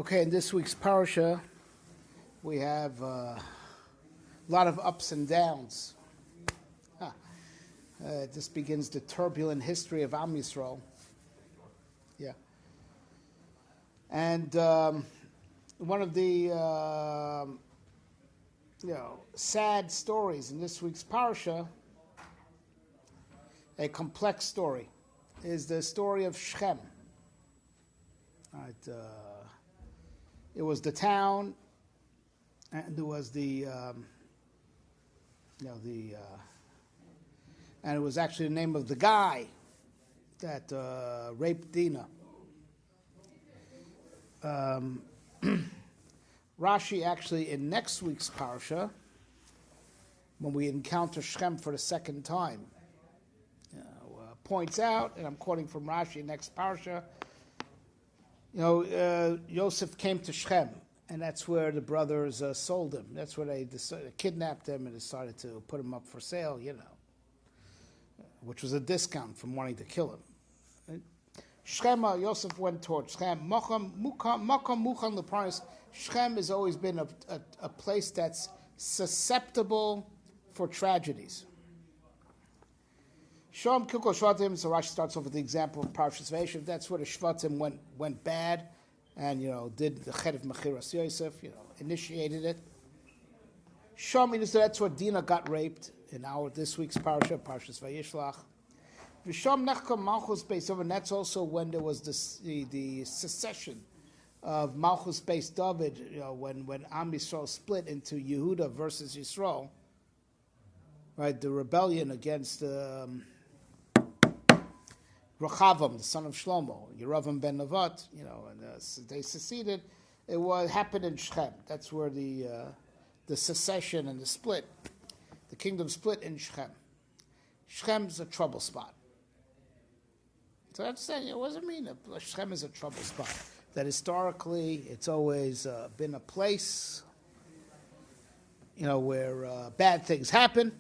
Okay, in this week's parasha, we have a lot of ups and downs. This begins the turbulent history of Am Yisrael. Yeah. And one of the sad stories in this week's parasha, a complex story, is the story of Shechem. Right, it was the town, and there was and it was actually the name of the guy that raped Dinah. Rashi actually in next week's parasha, when we encounter Shechem for the second time, points out, and I'm quoting from Rashi next parasha, Yosef came to Shechem, and that's where the brothers sold him. That's where they kidnapped him and decided to put him up for sale, which was a discount from wanting to kill him. Shechem, Yosef went towards Shechem. Makam Muchan Leparnas. Shechem has always been a place that's susceptible for tragedies. Shom Kilko Shvatim, so Rashi starts off with the example of Parshas Vayishlach. That's where the Shvatim went bad and, did the Chet of Mechiras Yosef, initiated it. Shom, so that's where Dinah got raped in this week's Parshas Vayishlach. V'shom Nechkom Malchus Beis David, and that's also when there was the secession of Malchus Beis David, when Am Yisrael split into Yehuda versus Yisrael, right, the rebellion against Rechavam, the son of Shlomo, Yeravam ben Nevat, and they seceded. It happened in Shechem. That's where the secession and the split, the kingdom split in Shechem. Shechem's a trouble spot. So that's saying, what does it mean? Shechem is a trouble spot. That historically, it's always been a place, where bad things happen.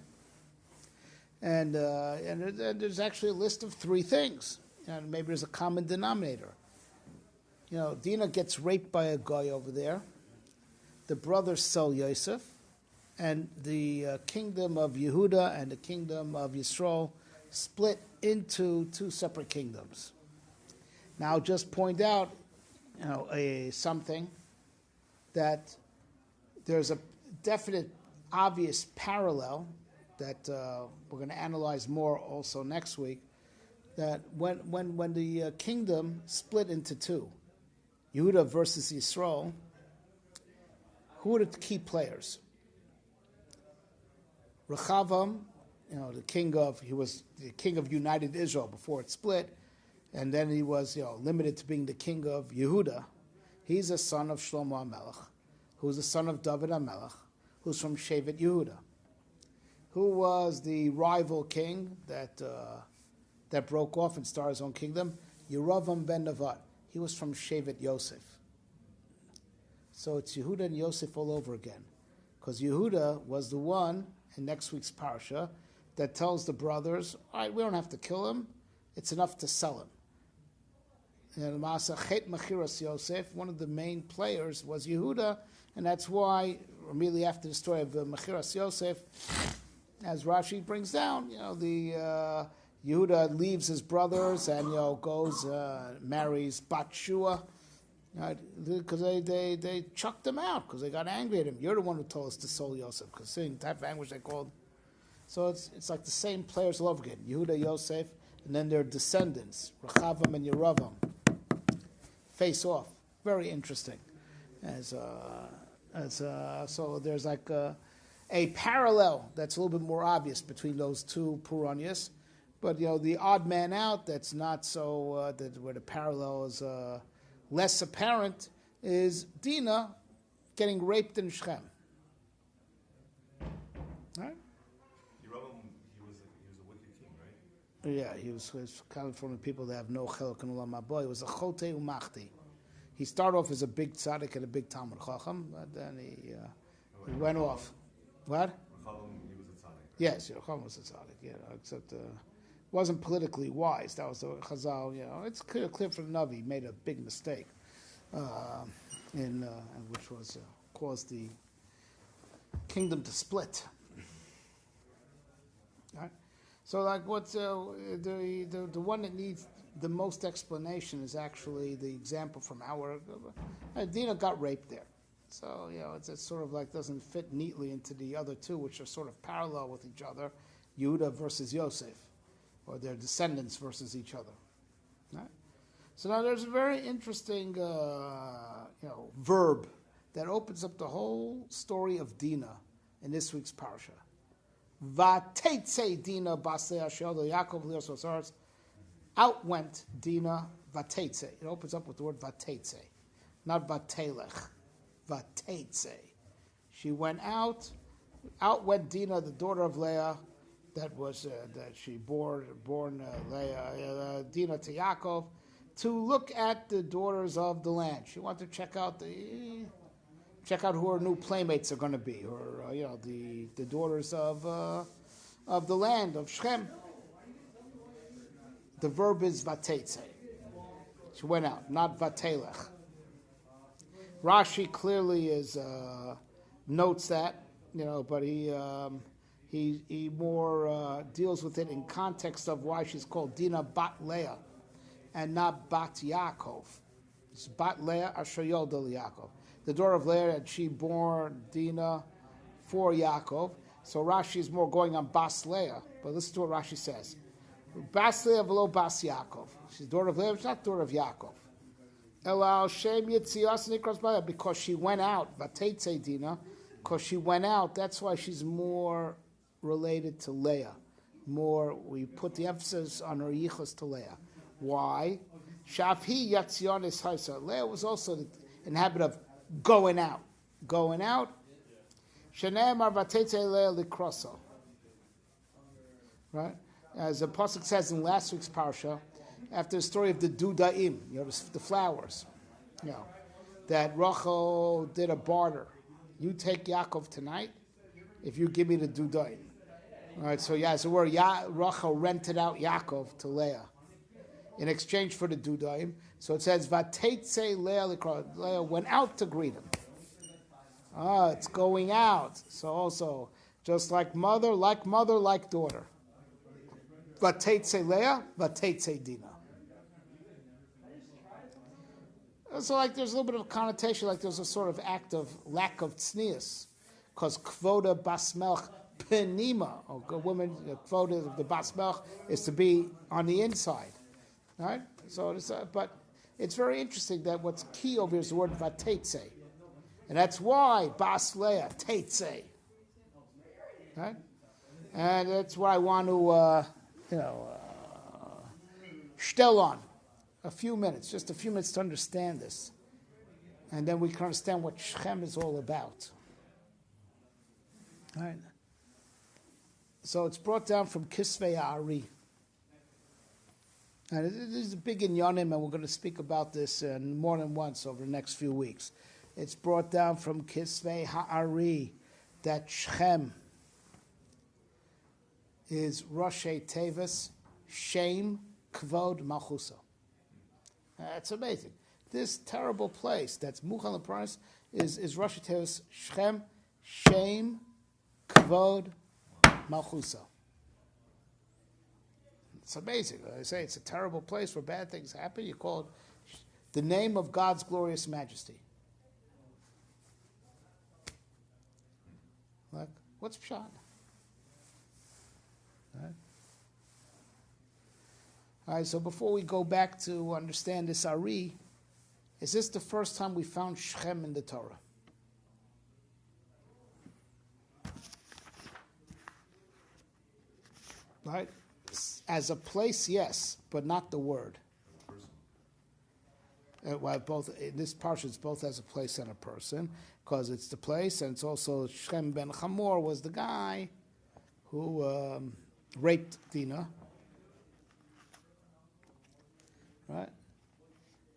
And there's actually a list of 3 things. And maybe there's a common denominator. Dinah gets raped by a guy over there. The brothers sell Yosef. And the kingdom of Yehuda and the kingdom of Yisrael split into 2 separate kingdoms. Now, I'll just point out, something that there's a definite, obvious parallel that we're going to analyze more also next week, that when the kingdom split into 2, Yehuda versus Yisrael, who were the key players? Rechavam, he was the king of United Israel before it split, and then he was limited to being the king of Yehuda. He's a son of Shlomo HaMelech, who's a son of David HaMelech, who's from Shevet Yehuda. Who was the rival king that broke off and started his own kingdom? Yeravam ben Nevat. He was from Shevet Yosef. So it's Yehuda and Yosef all over again. Because Yehuda was the one, in next week's parasha, that tells the brothers, all right, we don't have to kill him. It's enough to sell him. And Chet Mechiras Yosef, one of the main players was Yehuda, and that's why, immediately after the story of Mechiras Yosef, as Rashi brings down, the Yehuda leaves his brothers and goes marries Bat Shua, because they chucked him out because they got angry at him. You're the one who told us to sell Yosef, because seeing the type of language they called. So it's like the same players all over again. Yehuda, Yosef, and then their descendants, Rechavam and Yeravam, face off. Very interesting. So there's like a parallel that's a little bit more obvious between those 2 Puranias, but the odd man out that's not so where the parallel is less apparent is Dinah getting raped in Shechem. Right? He was a wicked king, right? Yeah, he was coming from the people that have no chelak in Olam Haba. He was a chote umachti. He started off as a big tzaddik and a big Talmud Chacham, but then he went off. What? He was a tzaddik. Yes, Shechem was a tzaddik, except wasn't politically wise. That was the Chazal, it's clear from the Navi. He made a big mistake. and which was caused the kingdom to split. Right? So, like, what's the one that needs the most explanation is actually the example from our Dinah got raped there. So, it's sort of like doesn't fit neatly into the other two, which are sort of parallel with each other, Yehuda versus Yosef, or their descendants versus each other. Right? So now there's a very interesting, verb that opens up the whole story of Dinah in this week's parsha. Vateitze Dinah basei asher Yaakov lios. Out went Dinah, vateitze. It opens up with the word vateitze, not vatelech. Vateitze. She went out. Out went Dinah, the daughter of Leah, that she born Leah, Dinah to Yaakov, to look at the daughters of the land. She wanted to check out who her new playmates are going to be, or the daughters of the land of Shechem. The verb is vateitze. She went out, not vatelech. Rashi clearly notes that, but he more deals with it in context of why she's called Dinah Bat Leah and not Bat Yaakov. It's Bat Leah Asher Yolda Yaakov. The daughter of Leah, and she bore Dinah for Yaakov. So Rashi is more going on Bas Leah. But listen to what Rashi says. Bas Leah v'lo Bas Yaakov. She's daughter of Leah, she's not daughter of Yaakov. Elal Shem Yitzias Nikras Baya, because she went out. Vateitze Dinah, because she went out. That's why she's more related to Leah. We put the emphasis on her yichus to Leah. Why? Shavhi Yatzion is Haisa. Leah was also in the habit of going out. Going out. Shene'emar Vateitze Leah Likroso. Right? As the pasuk says in last week's parsha, after the story of the Dudaim, the flowers, that Rachel did a barter. You take Yaakov tonight if you give me the Dudaim. All right, so as it were, Rachel rented out Yaakov to Leah in exchange for the Dudaim. So it says, Vateitze Leah Likra. Leah went out to greet him. It's going out. So also, just like mother, like daughter. Vateitze Leah, Vateitze Dinah. So there's a little bit of connotation, like there's a sort of act of lack of tznius, because kvoda basmelch penima, or a woman, kvoda of the basmelch is to be on the inside, right? So, but it's very interesting that what's key over here is the word vateitze, and that's why bas Leah teitze, right? And that's what I want to, shtel on. Just a few minutes to understand this. And then we can understand what Shechem is all about. All right. So it's brought down from Kisvei Ari. And it is a big inyanim, and we're going to speak about this more than once over the next few weeks. It's brought down from Kisvei Ha'ari that Shechem is Roshei Tevis, Shem, Kvod, Malchusa. That's amazing. This terrible place that's Muchal and Price is Roshei Tevis, Shechem, Shem, Kvod, Malchusa. It's amazing. I say it's a terrible place where bad things happen. You call it the name of God's glorious majesty. Like, what's Pshat? Right? All right, so before we go back to understand this Ari, is this the first time we found Shechem in the Torah? Right? As a place, yes, but not the word. Well, both in this parsha, it's both as a place and a person, because it's the place, and it's also Shechem ben Hamor was the guy who raped Dinah. Right?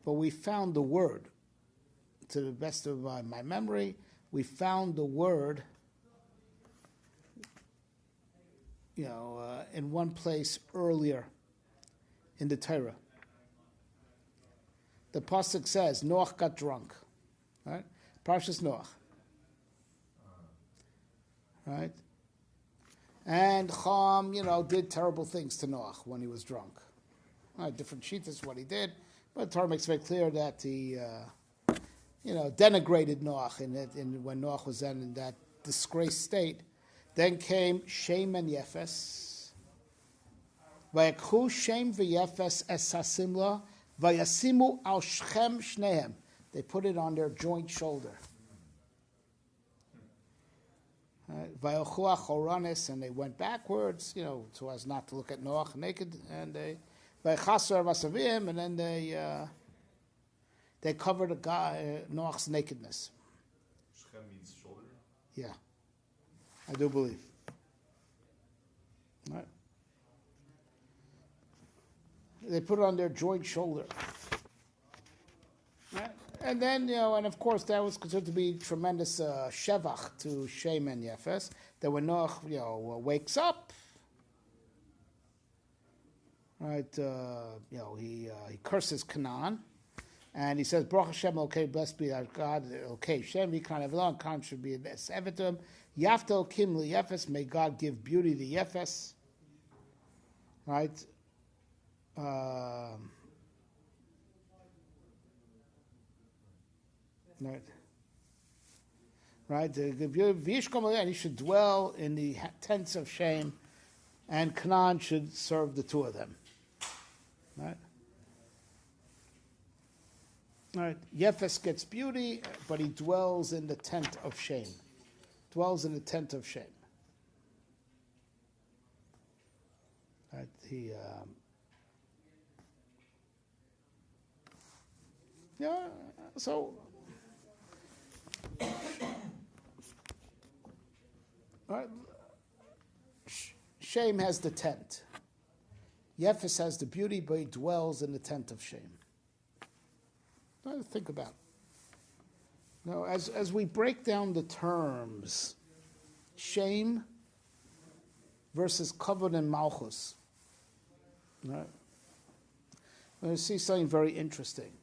But we found the word, to the best of my memory, we found the word, in one place earlier in the Torah. The pasuk says Noach got drunk, Right? Parshas Noach. Right? And Cham, did terrible things to Noach when he was drunk. Right? Different sheetas what he did, but the Torah makes very clear that he, denigrated Noach when Noach was then in that disgraced state. Then came Shem and Yefes. Vayekhu Shem v'Yefes es hasimla vayasimu al Shechem shnehem. They put it on their joint shoulder. Vayelchu achoronis, and they went backwards, so as not to look at Noach naked, and they vayechaser vasavim, and then they covered Noach's nakedness. Shechem means shoulder? Yeah, I do believe. Right. They put it on their joint shoulder. Right. And then, and of course that was considered to be tremendous shevach to Shem and Yefes, that when Noach, wakes up, right, he curses Canaan, and he says, Baruch Hashem, okay, blessed be our God, okay, Shem, Yikan Avalon, Canaan should be a seven to him, Yaftel Kim Li Yefes, may God give beauty to Yefes, right, Right, and he should dwell in the tents of Shem, and Canaan should serve the two of them. Right. Right. Yefes gets beauty, but he dwells in the tent of Shem. Dwells in the tent of Shem. Right. So. Right. Shem has the tent. Yefes has the beauty, but he dwells in the tent of Shem. Think about it. Now, as we break down the terms, Shem versus Kavod and Malchus, right? We're going to see something very interesting.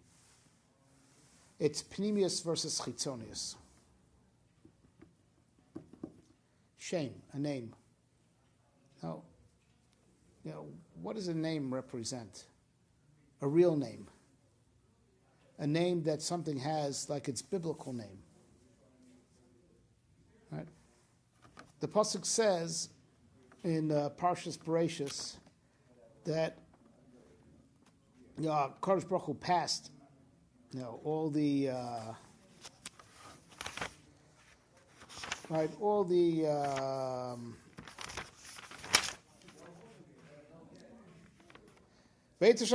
It's Pnimius versus Chitzonius. Shem, a name. Now, what does a name represent? A real name. A name that something has like its biblical name. Right? The pasuk says in Parshas Bereshis that Kadosh Baruch Hu passed all the So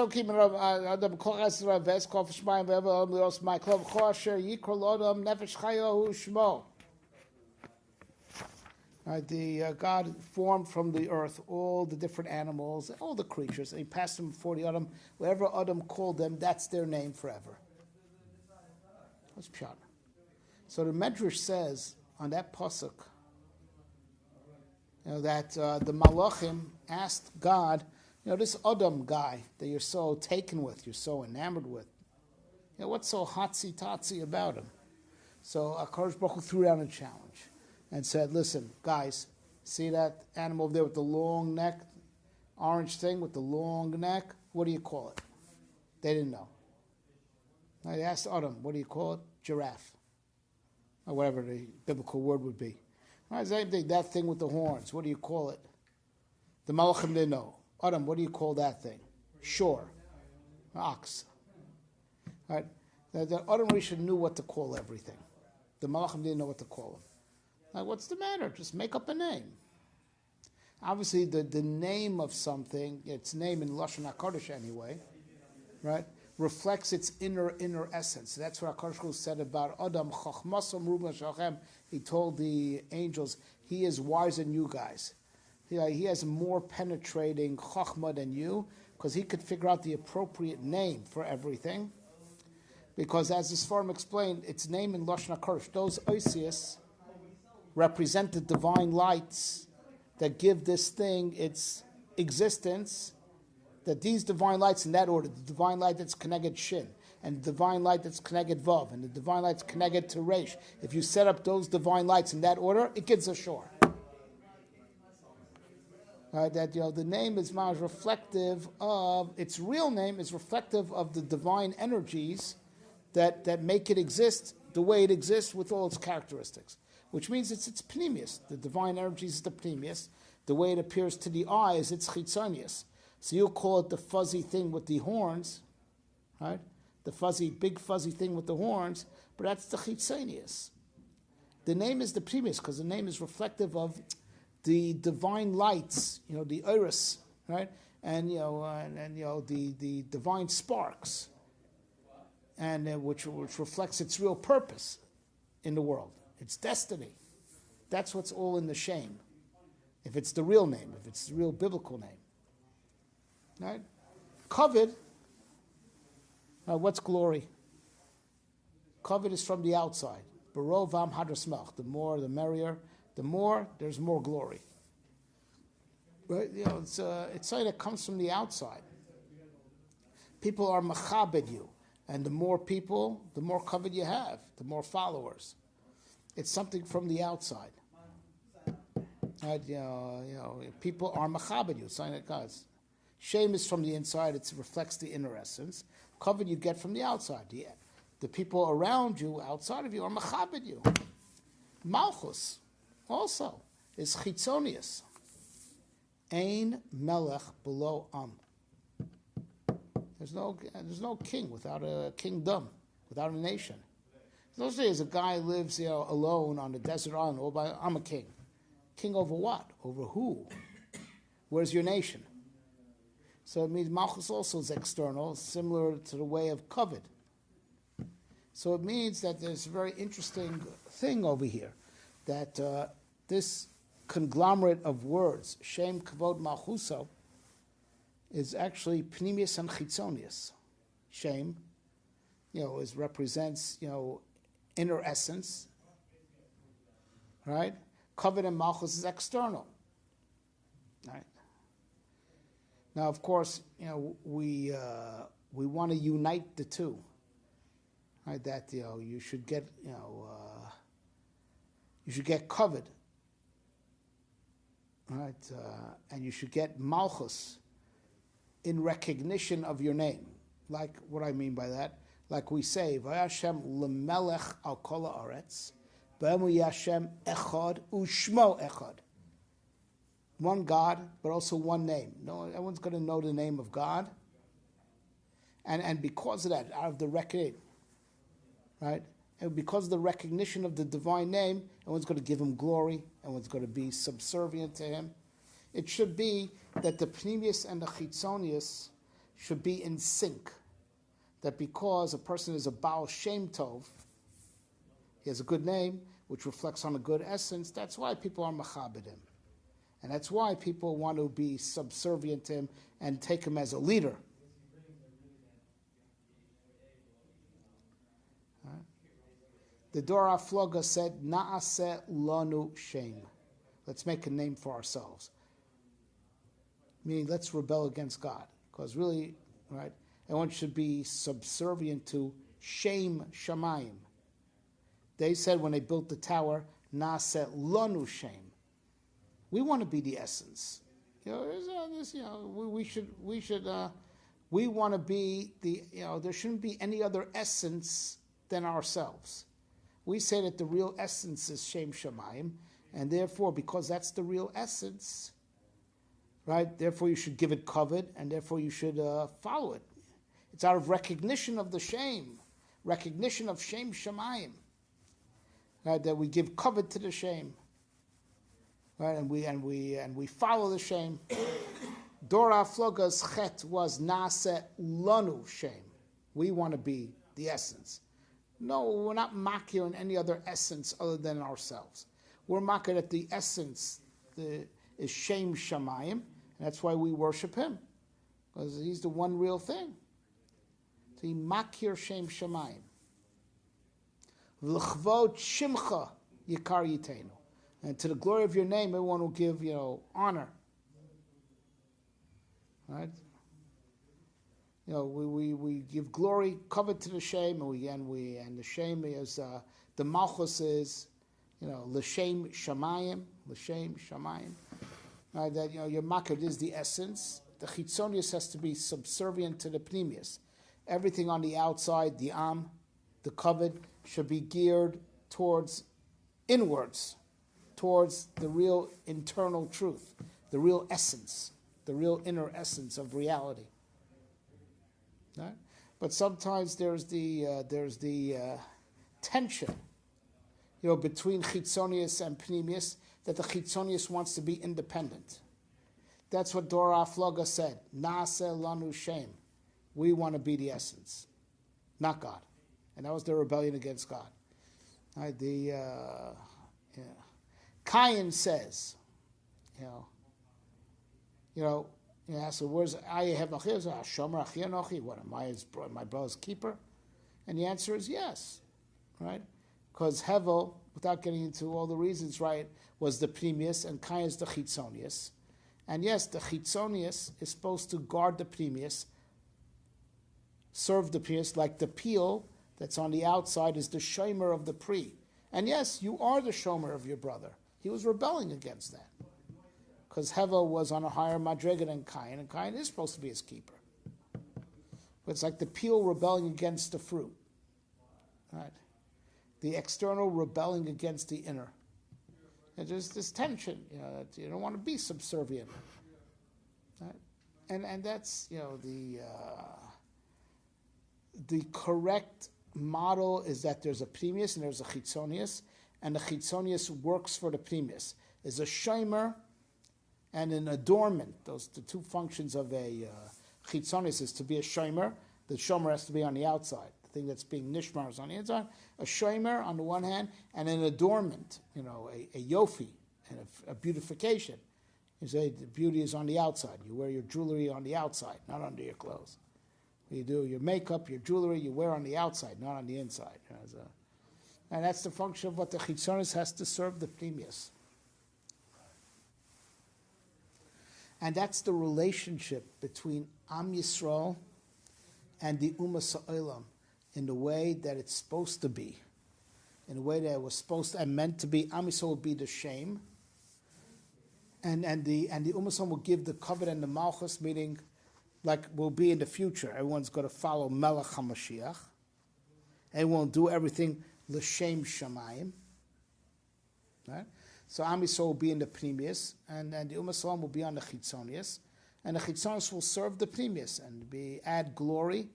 God formed from the earth all the different animals, all the creatures, and he passed them before the Adam. Whatever Adam called them, that's their name forever. That's pshat. So the Medrash says on that pasuk, that the Malachim asked God, this Adam guy that you're so taken with, you're so enamored with, what's so hotsy-totsy about him? So Akadosh Baruch Hu threw down a challenge and said, listen, guys, see that animal over there with the long neck, orange thing with the long neck? What do you call it? They didn't know. I asked Adam, what do you call it? Giraffe. Or whatever the biblical word would be. Same thing, that thing with the horns, what do you call it? The Malachim didn't know. Adam, what do you call that thing? Shore. Ox. All right. The Adam Rishon knew what to call everything. The Malachim didn't know what to call them. Like, what's the matter? Just make up a name. Obviously, the name of something, its name in Lashon HaKodesh anyway, right, reflects its inner essence. That's what HaKadosh Hu said about Adam, Chachmasom Ruben Shechem. He told the angels, he is wiser than you guys. He has more penetrating chachma than you, because he could figure out the appropriate name for everything. Because as the Sfarim explained, its name in Lashon HaKodesh, those oisius represent the divine lights that give this thing its existence, that these divine lights in that order, the divine light that's connected Shin, and the divine light that's connected Vav, and the divine light's connected to Resh. If you set up those divine lights in that order, it gets a shore. That the name is reflective of its real name is reflective of the divine energies that make it exist the way it exists with all its characteristics, which means it's pneumius. The divine energies is the pneumius. The way it appears to the eye is its chitzonius. So you'll call it the fuzzy thing with the horns, right? The big fuzzy thing with the horns, but that's the chitzonius. The name is the pneumius because the name is reflective of the divine lights, the iris, right? And the divine sparks, and which reflects its real purpose in the world, its destiny. That's what's all in the shame. If it's the real name, if it's the real biblical name, right? Covet. What's glory? Covet is from the outside. Barovam hadrasmach. The more, the merrier. The more, there's more glory. Right? It's something that comes from the outside. People are machabed you, and the more people, the more covet you have, the more followers. It's something from the outside. Right? People are machabed you, something that goes. Shame is from the inside; it reflects the inner essence. Covet you get from the outside. The people around you, outside of you, are machabed you. Malchus also is chitzonius. Ein melech below am. There's no king without a kingdom, without a nation. In those days, a guy lives alone on a desert island. All by, I'm a king. King over what? Over who? Where's your nation? So it means Malchus also is external, similar to the way of covet. So it means that there's a very interesting thing over here, that this conglomerate of words, Shem, Kavod, Malchuso, is actually Pneumius and Chitzonius. Shem, represents, inner essence, right? Kavod and Malchus is external, right? Now, of course, we want to unite the two, right? That you should get covet, right? And you should get malchus in recognition of your name. Like what I mean by that, like we say, Vayashem lemelech al kol haaretz, v'emu Yashem echad u'shmo echad. One God, but also one name. No, everyone's going to know the name of God. And because of that, out of the reckoning, right? And because of the recognition of the divine name, everyone's going to give him glory. Everyone's going to be subservient to him. It should be that the pneumius and the chitzonius should be in sync. That because a person is a Baal Shem Tov, he has a good name, which reflects on a good essence, that's why people are machabed him. And that's why people want to be subservient to him and take him as a leader. Right. The Dora Floga said, Na'aseh lanu shem. Let's make a name for ourselves. Meaning, let's rebel against God. Because really, right, everyone should be subservient to Shem Shamayim. They said when they built the tower, Na'aseh lanu shem. We want to be the essence. We want to be the, there shouldn't be any other essence than ourselves. We say that the real essence is Shem Shamayim, and therefore, because that's the real essence, right, therefore you should give it covet, and therefore you should follow it. It's out of recognition of the shame, recognition of Shem Shamayim, right, that we give covet to the shame. Right, and we follow the shame. Dora Floga's chet was nase lanu shame. We want to be the essence. No, we're not makir in any other essence other than ourselves. We're makir at the essence is Shem Shamayim, and that's why we worship him, because he's the one real thing. So he makir Shem Shamayim. L'chvod shimcha yikar yitenu. And to the glory of your name, everyone will give, honor. Right? we give glory, covet to the Shem, and the Shem is the Malchus is, l'shem shamayim, that your makad is the essence. The chitzonius has to be subservient to the pneumius. Everything on the outside, the the covet, should be geared towards inwards, towards the real internal truth, the real essence, the real inner essence of reality. Right? But sometimes there's the tension, between chitzonius and pneumius, that the chitzonius wants to be independent. That's what Dora Afloga said. Nase lanu shem. We want to be the essence, not God. And that was their rebellion against God. Right, Cain says, so where's I have what am I, my brother's keeper? And the answer is yes, right? Because Hevel, without getting into all the reasons, right, was the pneumius and Cain is the chitzonius. And yes, the chitzonius is supposed to guard the pneumius, serve the pneumius, like the peel that's on the outside is the shomer of the pri. And yes, you are the shomer of your brother. He was rebelling against that. Because Hevel was on a higher madriga than Cain, and Cain is supposed to be his keeper. But it's like the peel rebelling against the fruit. Right? The external rebelling against the inner. And there's this tension, that you don't want to be subservient. Right? And that's, the correct model is that there's a pneumius and there's a chitzonius, and the chitzonius works for the pneumius. Is a shomer and an adornment. Those the two functions of a chitzonius is to be a shomer. The shomer has to be on the outside. The thing that's being nishmar is on the inside. A shomer on the one hand, and an adornment, a yofi, and a beautification. You say the beauty is on the outside. You wear your jewelry on the outside, not under your clothes. You do your makeup, your jewelry, you wear on the outside, not on the inside. And that's the function of what the chitzonius has to serve the pneumius. And that's the relationship between Am Yisrael and the Ummah Ha'olam in the way that it's supposed to be, in the way that it was supposed to and meant to be. Am Yisrael will be the shame, and the Ummah Ha'olam will give the covet and the malchus, meaning like will be in the future. Everyone's going to follow Melech HaMashiach. Everyone will do everything l'shem shamayim. Right? So Am Yisrael will be in the pneumius, and the Ummah Ha'olam will be on the chitzonius, and the chitzonius will serve the pneumius and add glory,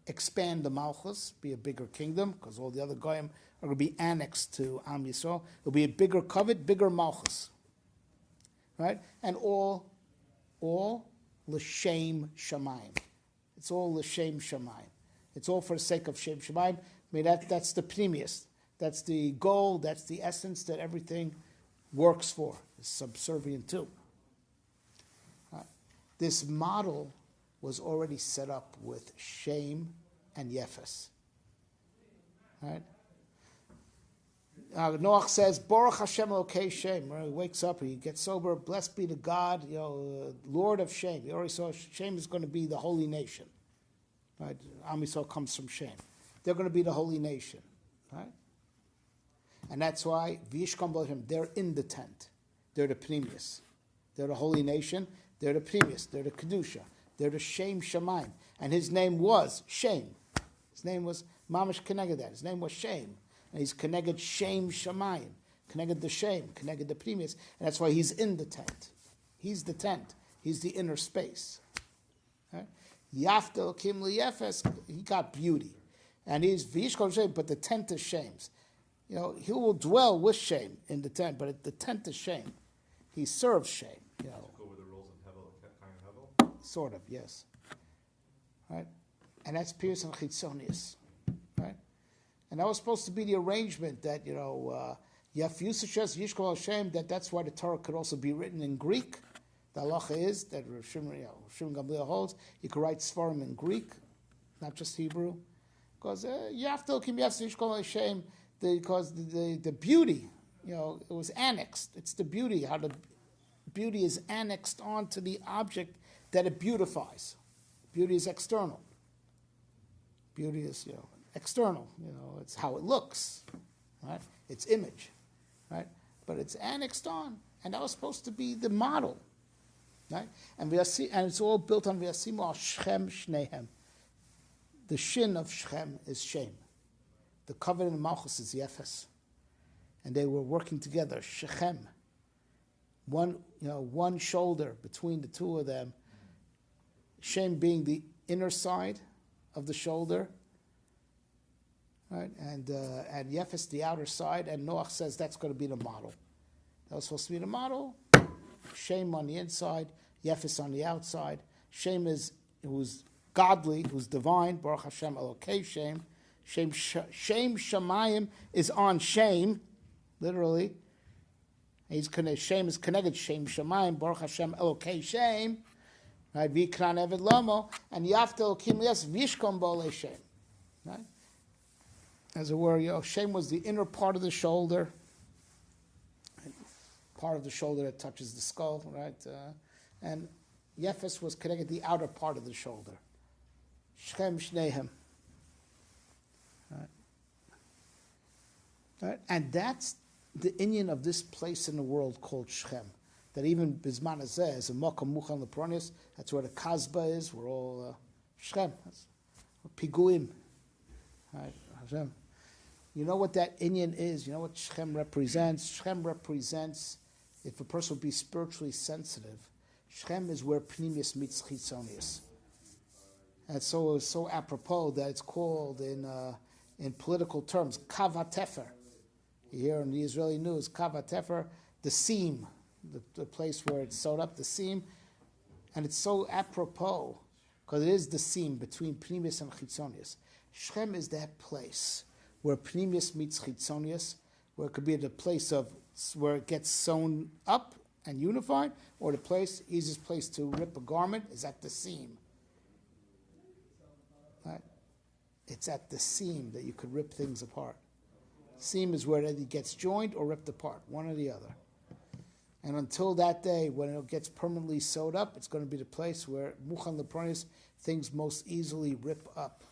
expand the malchus, be a bigger kingdom, because all the other goyim are going to be annexed to Am Yisrael. It'll be a bigger covet, bigger malchus, right? And all l'shem shamayim. It's all l'shem shamayim. It's all for the sake of shem shamayim. I mean that's the pneumius. That's the goal, that's the essence that everything works for, is subservient to. This model was already set up with Shem and Yefes. Right? Noach says, Baruch Hashem Elokei Shem. He wakes up, he gets sober, blessed be the God, Lord of Shem. He already saw Shem is going to be the holy nation. Right? Am Yisrael comes from Shem. They're going to be the holy nation. Right? And that's why they're in the tent. They're the pneumius. They're the holy nation. They're the pneumius. They're the kedusha. They're the Shem Shamayim. And his name was Shem. His name was Mamash Keneged that. His name was Shem. And he's Keneged Shem Shamayim. Keneged the Shem. Keneged the pneumius. And that's why he's in the tent. He's the tent. He's the inner space. Yaftel Kim Liyefes, he got beauty. And he's Vayishlach Shem, but the tent is Shem's. He will dwell with Shem in the tent, but the tent is Shem. He serves Shem. Go with the roles of Hevel and Cain Hevel? Sort of, yes. Right? And that's Pius and Chitzonius. Right? And that was supposed to be the arrangement that, Yaf Yusach Yishkol Hashem, that's why the Torah could also be written in Greek. The halacha is that Rav Shimon Gamliel holds, you could write Sfarim in Greek, not just Hebrew. Because Yaftel Kim Yaf Yishkol Hashem, because the beauty, it was annexed. It's the beauty, how the beauty is annexed onto the object that it beautifies. Beauty is external. Beauty is, external. It's how it looks, right? It's image, right? But it's annexed on, and that was supposed to be the model, right? And it's all built on V'yasimu al Shechem Shnehem. The shin of Shechem is Shem. The covenant of Malchus is Yefes, and they were working together. Shechem, one shoulder between the two of them. Shem being the inner side of the shoulder, right? And Yefes the outer side. And Noach says that's going to be the model. That was supposed to be the model. Shem on the inside, Yefes on the outside. Shem is who's godly, who's divine. Baruch Hashem Elokei Shem. Shem Shamayim is on Shem, literally. Shem is connected. Shem Shamayim. Baruch Hashem Elokei Shem. Right? V'ikran Eved Lomo and Yaftel Kim Yes Vishkom Bole Shem. Right? As it were, Shem was the inner part of the shoulder, part of the shoulder that touches the skull, right? And Yefes was connected to the outer part of the shoulder. Shechem Shnehem. Right? And that's the inyan of this place in the world called Shechem. That even Bizman Hazeh is a Mokam Muchan Lepronius. That's where the Kasbah is. We're all Shechem. Piguim. Right? Hashem. You know what that inyan is? You know what Shechem represents? Shechem represents, if a person would be spiritually sensitive, Shechem is where Pnimius meets Chitzonius. And so it's so apropos that it's called in political terms, Kav HaTefer. You hear in the Israeli news, Kav HaTefer, the seam, the place where it's sewed up, the seam. And it's so apropos, because it is the seam between Pnimius and Chitzonius. Shechem is that place where Pnimius meets Chitzonius, where it could be the place of where it gets sewn up and unified, or the place, easiest place to rip a garment is at the seam. Right? It's at the seam that you could rip things apart. Seam is where it gets joined or ripped apart, one or the other. And until that day, when it gets permanently sewed up, it's going to be the place where Muchan Lepronis, things most easily rip up.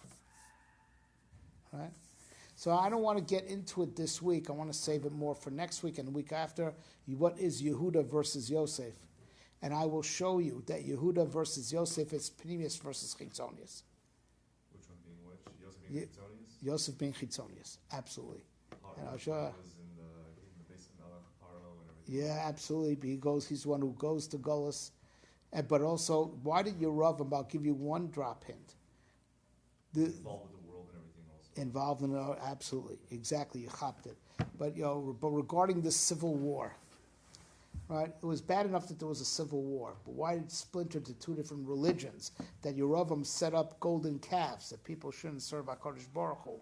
Right? So I don't want to get into it this week. I want to save it more for next week and the week after. What is Yehuda versus Yosef? And I will show you that Yehuda versus Yosef is Pnimius versus Chitzonius. Which one being which? Yosef being Chitzonius? Yosef being Chitzonius, absolutely. And I'll show you. Was in the base of Melech, Paro and everything. Yeah, absolutely. He's the one who goes to Golis. But also, why did Yeravim, I'll give you one drop hint. Involved with the world and everything also. Involved in it, absolutely. Exactly, you chopped it. But regarding the civil war, right? It was bad enough that there was a civil war, but why did it splinter to two different religions? That Yeravim set up golden calves that people shouldn't serve HaKadosh Baruch Hu.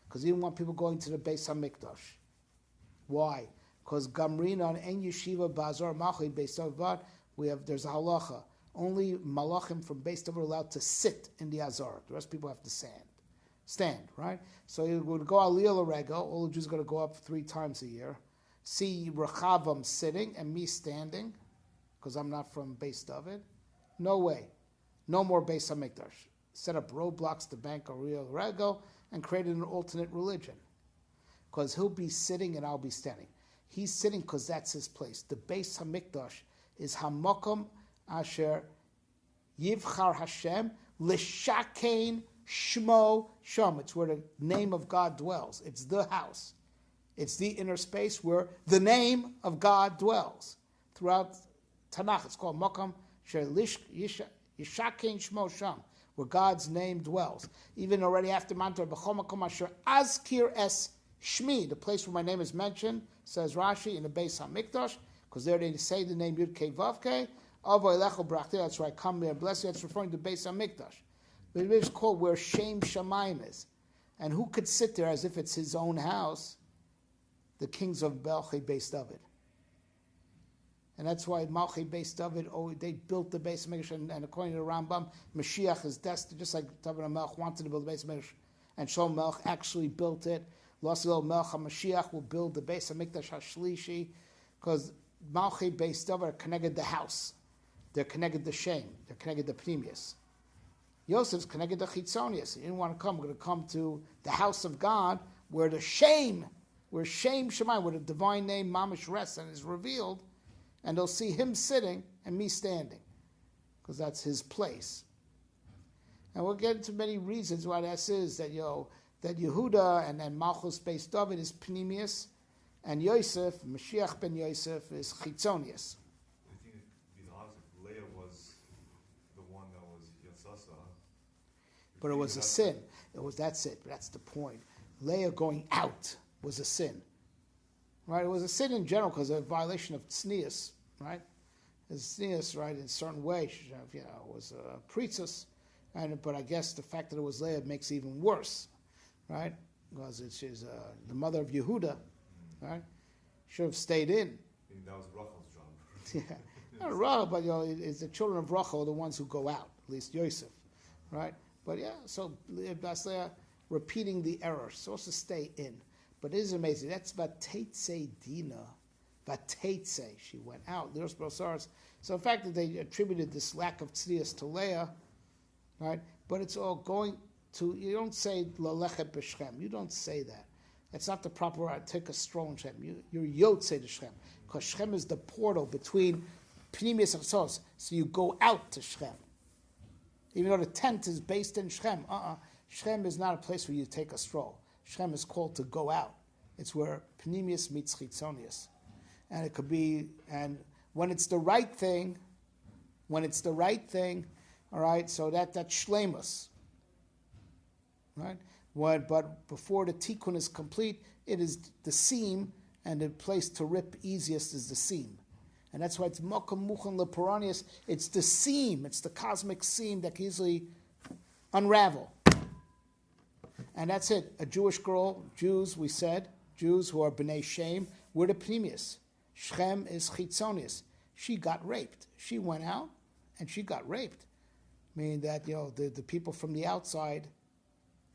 Because he didn't want people going to the Beis HaMikdash. Why? Because Gamrina and En Yeshiva Bazar Machi Beis Davar, there's a halacha. Only malachim from Beis Davar are allowed to sit in the Azar. The rest of people have to stand, right? So you would go Aliyah Larego, all the Jews are going to go up 3 times a year, see Rechavam sitting and me standing, because I'm not from Beis David. No way. No more Beis HaMikdash. Set up roadblocks to bank Aliyah Larego and created an alternate religion. Because he'll be sitting and I'll be standing. He's sitting because that's his place. The Beis HaMikdash is Hamokom Asher Yivchar Hashem L'Shakein Shmo Shom. It's where the name of God dwells. It's the house. It's the inner space where the name of God dwells. Throughout Tanakh, it's called Mokom Asher Yishakein Shmo Shom, where God's name dwells. Even already after Mantar B'chol Makom Asher Azkir Es Shmi, the place where my name is mentioned, says Rashi in the Beis HaMikdash, because there they say the name Yud Kei Vav Kei, Avo Elecho Brachti, that's right, come here, bless you, that's referring to Beis HaMikdash. But it is called where Shem Shamayim is. And who could sit there as if it's his own house? The kings of Belchei Beis David. And that's why Malchei Beis David, they built the Beis HaMikdash, and according to the Rambam, Mashiach is destined, just like David HaMelech wanted to build the Beis HaMikdash, and Shlomo Melech actually built it. Losilo Melech HaMashiach will build the Beis HaMikdash HaShlishi, because Malchei Beis David are connected the house. They're connected the Shem. They're connected the Pnimius. Yosef's connected to Chitzonius. He didn't want to come. We're going to come to the house of God where Shame Shemayim, where the divine name Mamish rests and is revealed, and they'll see him sitting and me standing, because that's his place. And we'll get into many reasons why that is, that Yehuda and then Malchus Beis David is Pnimius, and Yosef, Mashiach ben Yosef, is Chitzonius. I think it'd be honest if Leah was the one that was Yatsasa. But it was a sin. That's it. But that's the point. Leah going out was a sin. Right? It was a sin in general because of a violation of tznius, right? Tznius, right, in a certain way, was a priestess. But I guess the fact that it was Leah makes it even worse, right? Because she's the mother of Yehuda, right? Should have stayed in. I think that was Rachel's job. Yeah. Not Rachel, but it's the children of Rachel are the ones who go out, at least Yosef, right? But so that's Leah repeating the error. She's supposed to stay in. But it is amazing. That's Vatetse Dina. Vatetse. She went out. So the fact that they attributed this lack of tznius to Leah, right? But it's all going to, you don't say Lalechet b'Shechem. You don't say that. That's not the proper word. Take a stroll in Shechem. You're Yotze to Shechem. Because Shechem is the portal between Pnimius and Sos. So you go out to Shechem. Even though the tent is based in Shechem. Shechem is not a place where you take a stroll. Shechem is called to go out. It's where Pnimius meets Chitzonius. And it could be, and when it's the right thing, all right, so that's shleimus, right? But before the tikkun is complete, it is the seam, and the place to rip easiest is the seam. And that's why it's mokum muchan leporanius. It's the seam, it's the cosmic seam that can easily unravel. And that's it. A Jewish girl, Jews, we said, Jews who are b'nei Shem, we're the pnimius. Shechem is chitzonius. She got raped. She went out and she got raped. Meaning that, the people from the outside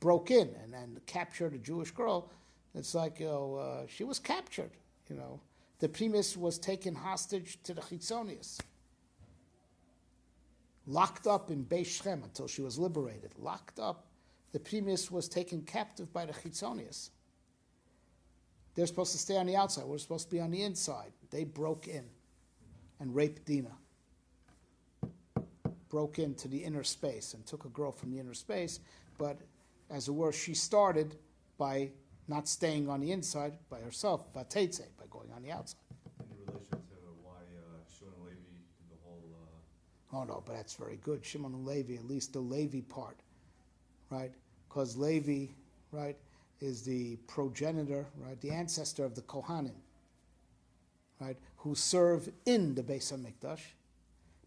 broke in and then captured a Jewish girl. It's like, she was captured, The pnimius was taken hostage to the chitzonius. Locked up in Beis Shechem until she was liberated. Locked up. The pnimius was taken captive by the chitzonius. They're supposed to stay on the outside. We're supposed to be on the inside. They broke in and raped Dinah. Broke into the inner space and took a girl from the inner space. But as it were, she started by not staying on the inside by herself, vatetse, by going on the outside. In relation to why Shimon and Levi did the whole... Oh no, but that's very good. Shimon and Levi, at least the Levi part, right? Because Levi, right, is the progenitor, right, the ancestor of the Kohanim, right, who serve in the Beis HaMikdash.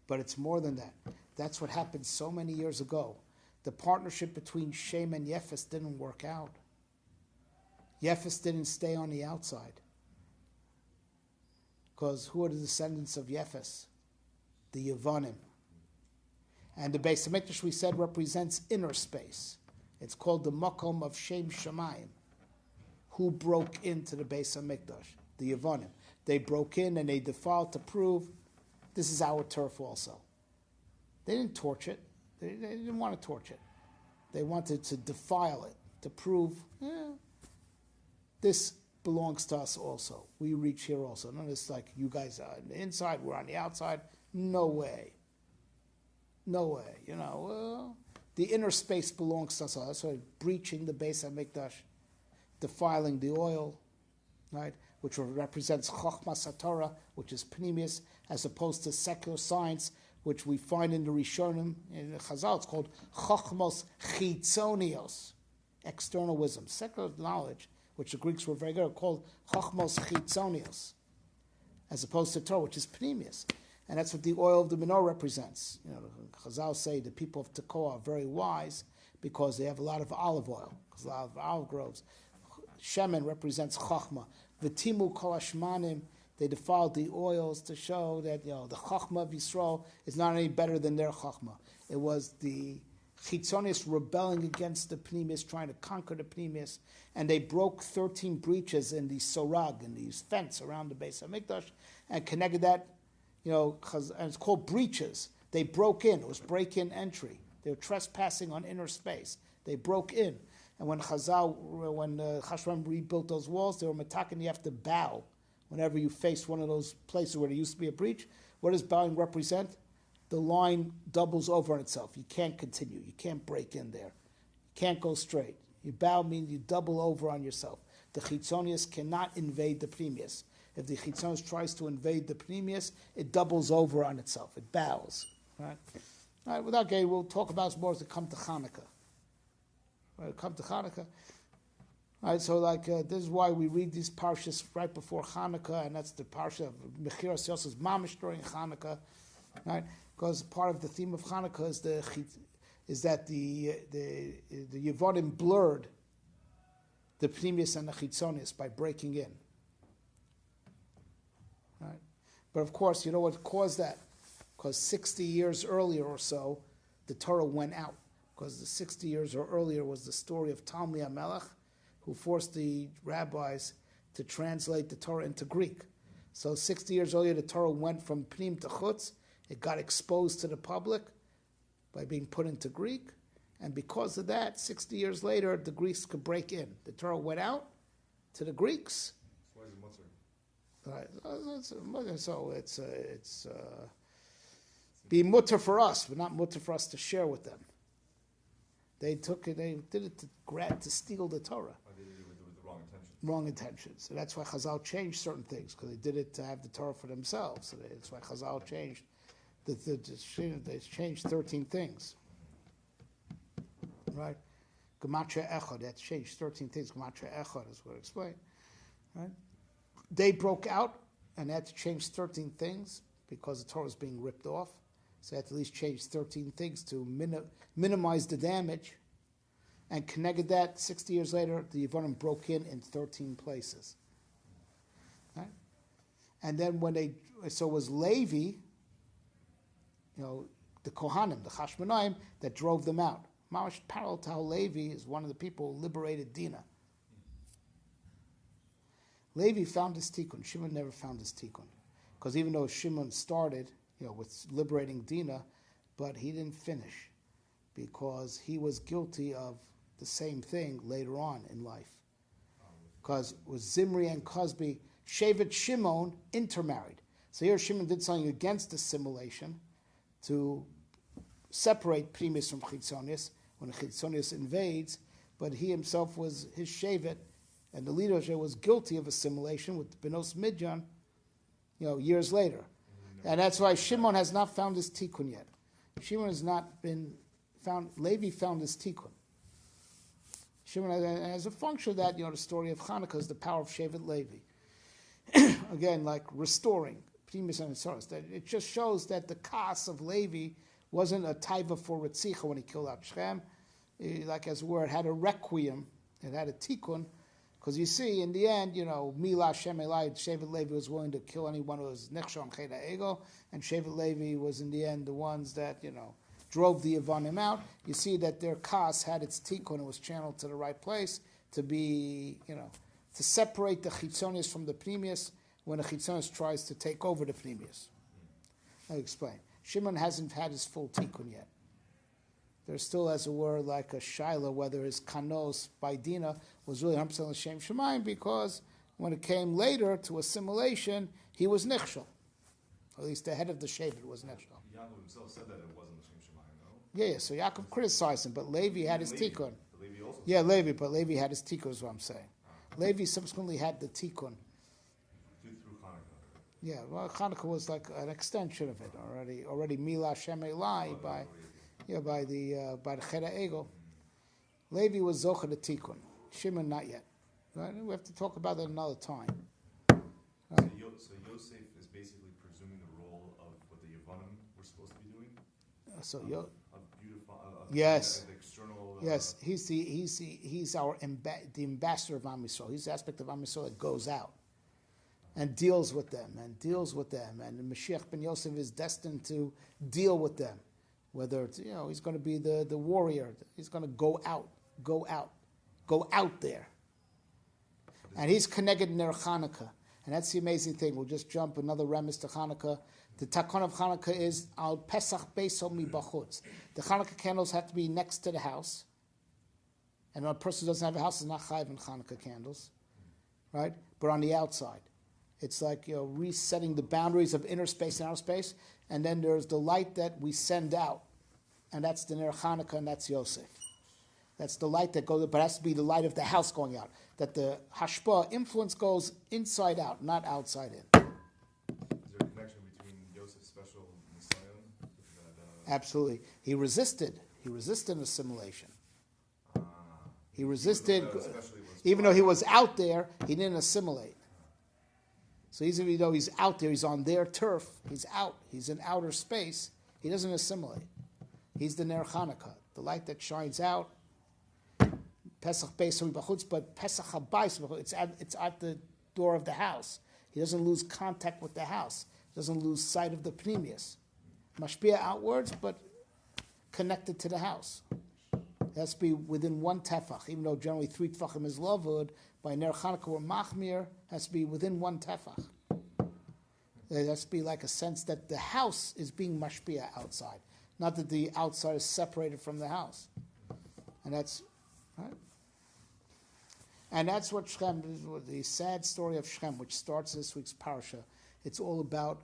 But it's more than that. That's what happened so many years ago. The partnership between Shem and Yefes didn't work out. Yefes didn't stay on the outside. Because who are the descendants of Yefes? The Yevonim. And the Beis HaMikdash, we said, represents inner space. It's called the Makom of Shem Shemayim. Who broke into the Beis HaMikdash? The Yevonim. They broke in and they defiled to prove this is our turf also. They didn't torch it. They didn't want to torch it. They wanted to defile it, to prove, this belongs to us also. We reach here also. None of this like, you guys are on the inside, we're on the outside. No way. No way. The inner space belongs to us all. That's why breaching the Beis HaMikdash, defiling the oil, right, which represents Chochmas HaTorah, which is Pnimius, as opposed to secular science, which we find in the Rishonim, in the Chazal, it's called Chochmos Chitzonios, external wisdom. Secular knowledge, which the Greeks were very good at, called Chochmos Chitzonios, as opposed to Torah, which is Pnimius. And that's what the oil of the menorah represents. The Chazal say the people of Tekoa are very wise because they have a lot of olive oil, because a lot of olive groves. Shemen represents Chachma. V'timu kol hashmanim, they defiled the oils to show that the Chachma of Yisrael is not any better than their Chachma. It was the Chitzonius rebelling against the Pnimius, trying to conquer the Pnimius, and they broke 13 breaches in the Sorag, in the fence around the Beis HaMikdash, and connected that, and it's called breaches. They broke in. It was break-in entry. They were trespassing on inner space. They broke in. And when Chashram rebuilt those walls, they were matakin, you have to bow whenever you face one of those places where there used to be a breach. What does bowing represent? The line doubles over on itself. You can't continue. You can't break in there. You can't go straight. You bow means you double over on yourself. The chitzonius cannot invade the pneumius. If the chitzonius tries to invade the pneumius, it doubles over on itself. It bows. Right? All right, without getting, we'll talk about it more as we come to Hanukkah. Right, come to Hanukkah. All right, so this is why we read these parshas right before Hanukkah, and that's the parsha of Mechiras Yosef's mamish during Hanukkah, right? Because part of the theme of Hanukkah is that the Yevonim blurred the pneumius and the chitzonius by breaking in. Right? But of course, you know what caused that? Because 60 years earlier or so, the Torah went out. Because the 60 years or earlier was the story of Talmi HaMelech, who forced the rabbis to translate the Torah into Greek. So 60 years earlier, the Torah went from Pnim to Chutz. It got exposed to the public by being put into Greek. And because of that, 60 years later, the Greeks could break in. The Torah went out to the Greeks. Why is it mutter? Right. So it's be mutter for us, but not mutter for us to share with them. They did it to steal the Torah. They did it with the wrong intention. Wrong intentions. So that's why Chazal changed certain things, because they did it to have the Torah for themselves. So that's why Chazal changed. They changed 13 things. Right? Gematria Echad, that's changed 13 things. Gematria Echad is what I explained. Right? They broke out and had to change 13 things because the Torah was being ripped off. So they had to at least change 13 things to minimize the damage. And connected that, 60 years later, the Yevonim broke in 13 places. Right? And then so it was Levi, the Kohanim, the Chashmonaim, that drove them out. Mamash parallel to how Levi is one of the people who liberated Dinah. Levi found his tikkun. Shimon never found his tikkun. Because even though Shimon started, with liberating Dinah, but he didn't finish because he was guilty of the same thing later on in life. Because with Zimri and Cosby, Shevet Shimon intermarried. So here Shimon did something against assimilation to separate Primus from Chitzonius when Chitzonius invades, but he himself his Shevet, and the leadership was guilty of assimilation with Benos Midjan, years later. And that's why Shimon has not found his tikkun yet. Shimon has not been found. Levi found his tikkun. Shimon, as a function of that, the story of Hanukkah is the power of Shevet Levi. Again, like restoring Primus and Soros. It just shows that the kas of Levi wasn't a taiva for Ritzicha when he killed out Shechem. Like as it were, it had a requiem. It had a tikkun. Because you see, in the end, Mila Shem Elai, Shevet Levi was willing to kill anyone who was Nechshon Cheda Ego, and Shevet Levi was in the end the ones that, drove the Yevonim out. You see that their kas had its tikkun, it was channeled to the right place to be, to separate the Chitzonius from the Pneumius when the Chitzonius tries to take over the Pneumius. I'll explain. Shimon hasn't had his full tikkun yet. There's still, as it were, like a shaila whether his kanos by Dinah was really 100% L'Shem Shemayim, because when it came later to assimilation, he was nichshel. At least the head of the Shevet was nichshel. Yaakov himself said that it wasn't L'Shem Shemayim, no? Yeah, so Yaakov criticized him, but Levi had his tikkun. Levi also But Levi had his tikkun, is what I'm saying. Levi subsequently had the tikkun. through Hanukkah. Yeah, well, Hanukkah was like an extension of it already Mila Shem Elai by the Cheda Egel. Levi was Zocha the Tikkun. Shimon not yet. Right? We have to talk about that another time. So Yosef is basically presuming the role of what the Yevonim were supposed to be doing? Yes. The external... Yes, he's the ambassador of Am Yisrael. He's the aspect of Am Yisrael that goes out and deals with them. And the Mashiach ben Yosef is destined to deal with them. Whether it's, he's going to be the warrior. He's going to go out there. And he's connected in their Hanukkah. And that's the amazing thing. We'll just jump another remes to Hanukkah. The takon of Hanukkah is al Pesach beiso mi bachutz. The Hanukkah candles have to be next to the house. And a person who doesn't have a house is not chayiv in Hanukkah candles, right? But on the outside. It's like, resetting the boundaries of inner space and outer space. And then there's the light that we send out. And that's the Ner Hanukkah, and that's Yosef. That's the light that goes, but it has to be the light of the house going out. That the hashpah influence goes inside out, not outside in. Is there a connection between Yosef's special Messiah? Absolutely. He resisted assimilation. He resisted, even though he was out there, he didn't assimilate. So even though he's out there, he's on their turf, he's out, he's in outer space, he doesn't assimilate. He's the Ner Hanukkah, the light that shines out. Pesach Beis Bachutz, but Pesach Habayis, it's at the door of the house. He doesn't lose contact with the house. He doesn't lose sight of the Pneumius. Mashpia outwards, but connected to the house. It has to be within one tefach, even though generally 3 tefachim is lavud. By Ner Chanukah or Machmir, has to be within one tefach. It has to be like a sense that the house is being mashpia outside, not that the outside is separated from the house. And that's right. And that's what Shechem, the sad story of Shechem, which starts this week's parasha. It's all about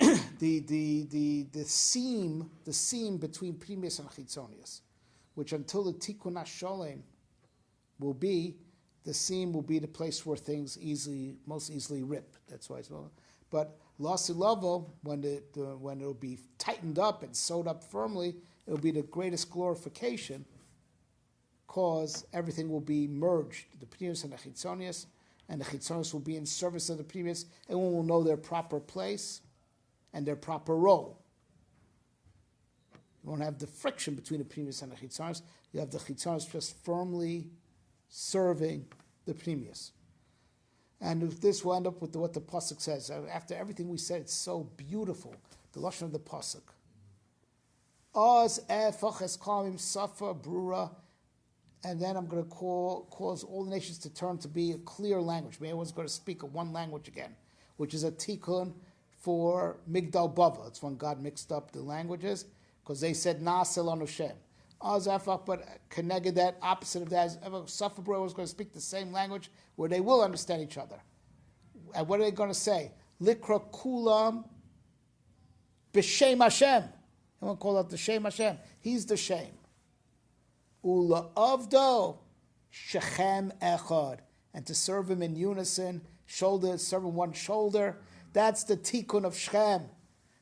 the seam between Pnimius and Chitzonius, which until the Tikkun HaSholem will be, the seam will be the place where things most easily rip. That's why it's well. But Lasilovo, when it will be tightened up and sewed up firmly, it will be the greatest glorification, cause everything will be merged, the Pnimius and the Chitzonius, and the Chitzonius will be in service of the Pnimius. Everyone will know their proper place and their proper role. You won't have the friction between the Pnimius and the Chitzonius. You have the Chitzonius just firmly serving the Pnimius. And this will end up with what the Pasuk says. After everything we said, it's so beautiful. The Lashon of the Pasuk. Oz efaches kamim safa brura. And then I'm going to cause all the nations to turn to be a clear language. Maybe everyone's going to speak one language again, which is a tikkun for Migdal Bava. It's when God mixed up the languages, because they said Na'aseh lanu Shem. But connected that, opposite of that, Safa Brura was going to speak the same language where they will understand each other. And what are they going to say? Likra kulam b'shem Hashem. Everyone call out the Shem Hashem. He's the Shem. Ula avdo Shechem echad. And to serve him in unison, serving one shoulder. That's the tikkun of Shechem.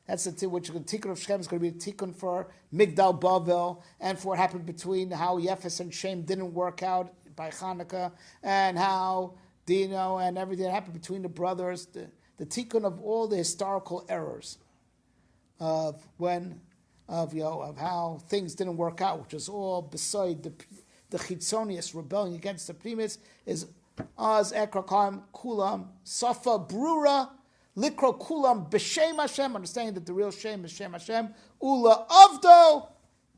That's the tikkun of Shechem is going to be a tikkun for Migdal Bavel, and for what happened between how Yefes and Shem didn't work out by Hanukkah, and how Dino and everything that happened between the brothers. The tikkun of all the historical errors of how things didn't work out, which is all beside the Chitzonius rebelling against the Pnimius, is Az Ekrakam Kulam Safa Brura Likro Kulam B'Shem Hashem, understanding that the real Shem is Shem Hashem. Ula Avdo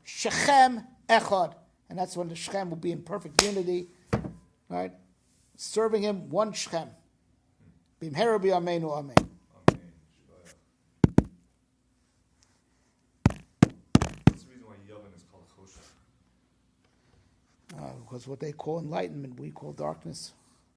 Shechem Echad, and that's when the Shechem will be in perfect unity, right? Serving him one Shechem. B'Mhera B'Yameinu Amen. What's the reason why Yavin is called Choshech? Because what they call enlightenment, we call darkness.